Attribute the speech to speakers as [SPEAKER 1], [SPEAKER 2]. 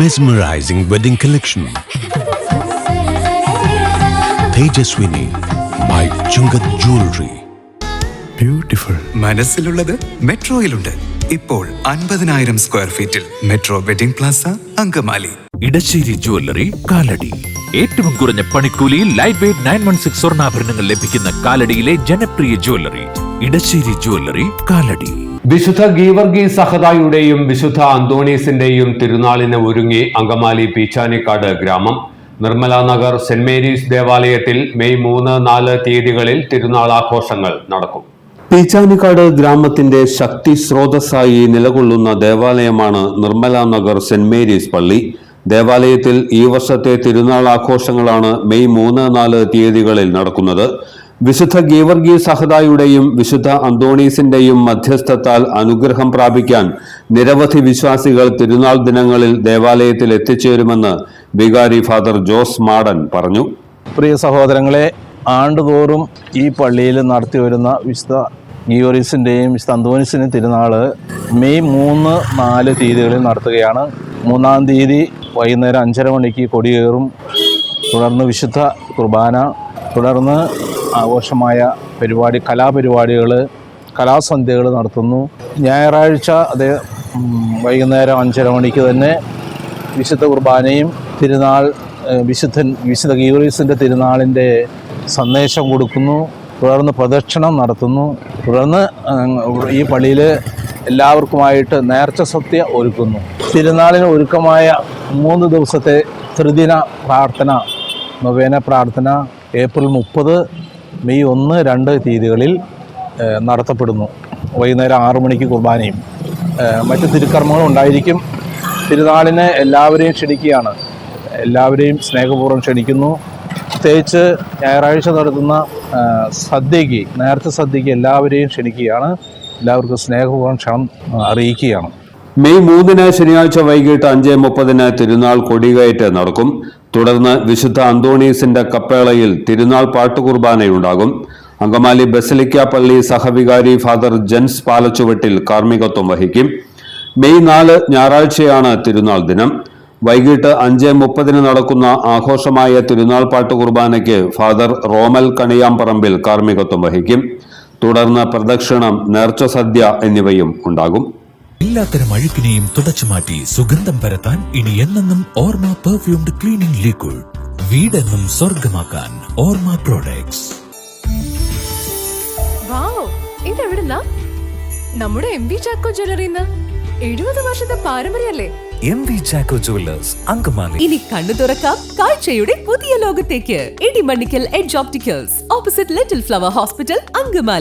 [SPEAKER 1] Mesmerizing wedding collection. Tejaswini by Chungat Jewelry. Beautiful.
[SPEAKER 2] മനസ്സിലുള്ളത് മെട്രോയിലുണ്ട്. ഇപ്പോൾ 50,000 square ഫീറ്റിൽ metro wedding plaza Angamaly.
[SPEAKER 3] Edassery jewellery Kalady. ഏറ്റവും കുറഞ്ഞ പണിക്കൂലിയിൽ ലൈറ്റ് വെയ്റ്റ് 916 സ്വർണ്ണാഭരണങ്ങൾ ലഭിക്കുന്ന കാലടിയിലെ ജനപ്രിയ ജ്വല്ലറി ഇടശ്ശേരി ജ്വല്ലറി കാലടി.
[SPEAKER 4] വിശുദ്ധ ഗീവർഗീസ് സഹദായുടെയും വിശുദ്ധ അന്തോണീസിന്റെയും തിരുനാളിന് ഒരുങ്ങി അങ്കമാലി പീച്ചാനിക്കാട് ഗ്രാമം. നിർമ്മല നഗർ സെന്റ് മേരീസ് ദേവാലയത്തിൽ മെയ് 3, 4 തീയതികളിൽ തിരുനാൾ ആഘോഷങ്ങൾ നടക്കും. പീച്ചാനിക്കാട് ഗ്രാമത്തിന്റെ ശക്തി സ്രോതസ്സായി നിലകൊള്ളുന്ന ദേവാലയമാണ് നിർമ്മല നഗർ സെന്റ് മേരീസ് പള്ളി. ദേവാലയത്തിൽ ഈ വർഷത്തെ തിരുനാൾ ആഘോഷങ്ങളാണ് മെയ് 3, 4 തീയതികളിൽ നടക്കുന്നത്. വിശുദ്ധ ഗീവർഗീസ് സഹദായുടെയും വിശുദ്ധ അന്തോണീസിന്റെയും മധ്യസ്ഥത്താൽ അനുഗ്രഹം പ്രാപിക്കാൻ നിരവധി വിശ്വാസികൾ തിരുനാൾ ദിനങ്ങളിൽ ദേവാലയത്തിൽ എത്തിച്ചേരുമെന്ന് വികാരി ഫാദർ ജോസ് മാടൻ പറഞ്ഞു.
[SPEAKER 5] പ്രിയ സഹോദരങ്ങളെ, ആണ്ടുതോറും ഈ പള്ളിയിൽ നടത്തിവരുന്ന വിശുദ്ധ ഗീവർഗീസിൻ്റെയും വിശുദ്ധ അന്തോണീസിൻ്റെയും തിരുനാൾ മെയ് 3, 4 തീയതികളിൽ നടത്തുകയാണ്. 3-ാം തീയതി വൈകുന്നേരം 5:30 മണിക്ക് കൊടിയേറും. തുടർന്ന് വിശുദ്ധ കുർബാന, തുടർന്ന് ആഘോഷമായ കലാപരിപാടികൾ, കലാസന്ധ്യകൾ നടത്തുന്നു. ഞായറാഴ്ച അതേ വൈകുന്നേരം 5:30 മണിക്ക് തന്നെ വിശുദ്ധ കുർബാനയും വിശുദ്ധ ഗീവർഗീസിൻ്റെ തിരുനാളിൻ്റെ സന്ദേശം കൊടുക്കുന്നു. തുടർന്ന് പ്രദക്ഷിണം നടത്തുന്നു. തുടർന്ന് ഈ പള്ളിയിൽ എല്ലാവർക്കുമായിട്ട് നേർച്ച സദ്യ ഒരുക്കുന്നു. തിരുനാളിന് ഒരുക്കമായ 3 ദിവസത്തെ ത്രിദിന പ്രാർത്ഥന, നൊവേന പ്രാർത്ഥന ഏപ്രിൽ 30, മെയ് 1, 2 തീയതികളിൽ നടത്തപ്പെടുന്നു. വൈകുന്നേരം 6 മണിക്ക് കുർബാനയും മറ്റ് തിരുക്കർമ്മങ്ങളും ഉണ്ടായിരിക്കും. തിരുനാളിന് എല്ലാവരെയും ക്ഷണിക്കുകയാണ്. എല്ലാവരെയും സ്നേഹപൂർവ്വം ക്ഷണിക്കുന്നു. പ്രത്യേകിച്ച് ഞായറാഴ്ച നടത്തുന്ന നേർച്ച സദ്യയ്ക്ക് എല്ലാവരെയും ക്ഷണിക്കുകയാണ്. എല്ലാവർക്കും സ്നേഹപൂർവ്വം ക്ഷണം അറിയിക്കുകയാണ്.
[SPEAKER 4] മെയ് 3 ശനിയാഴ്ച വൈകിട്ട് 5:30 തിരുനാൾ കൊടികയറ്റ് നടക്കും. തുടർന്ന് വിശുദ്ധ അന്തോണീസിന്റെ കപ്പേളയിൽ തിരുനാൾ പാട്ടുകുർബാനയുണ്ടാകും. അങ്കമാലി ബസലിക്ക പള്ളി സഹവികാരി ഫാദർ ജെൻസ് പാലച്ചുവട്ടിൽ കാർമ്മികത്വം വഹിക്കും. മെയ് 4 ഞായറാഴ്ചയാണ് തിരുനാൾ ദിനം. വൈകിട്ട് 5:30 നടക്കുന്ന ആഘോഷമായ തിരുനാൾ പാട്ടുകുർബാനയ്ക്ക് ഫാദർ റോമൽ കണിയാമ്പറമ്പിൽ കാർമ്മികത്വം വഹിക്കും. തുടർന്ന് പ്രദക്ഷിണം, നേർച്ച സദ്യ എന്നിവയും ഉണ്ടാകും.
[SPEAKER 3] എല്ലാത്തരം അഴുക്കിനെയും തുടച്ചുമാറ്റി സുഗന്ധം പരത്താൻ ഇനി എന്നെന്നും ഓർമ്മ പെർഫ്യൂംഡ് ക്ലീനിംഗ് ലിക്വിഡ്. വീടെന്നും സ്വർഗമാക്കാൻ ഓർമ്മ പ്രോഡക്ട്സ്.
[SPEAKER 6] ഇതെവിടുന്നാ? നമ്മുടെ MV ചാക്കോ ജ്വല്ലറിന്ന് 70 വർഷത്തെ പാരമ്പര്യല്ലേ?
[SPEAKER 3] MV Chacko jewellers Angamaly.
[SPEAKER 6] ഇനി കണ്ണു തുറക്കാം കാഴ്ചയുടെ പുതിയ ലോകത്തേക്ക്. Idimannikkal edge opticals, opposite little flower hospital, Angamaly.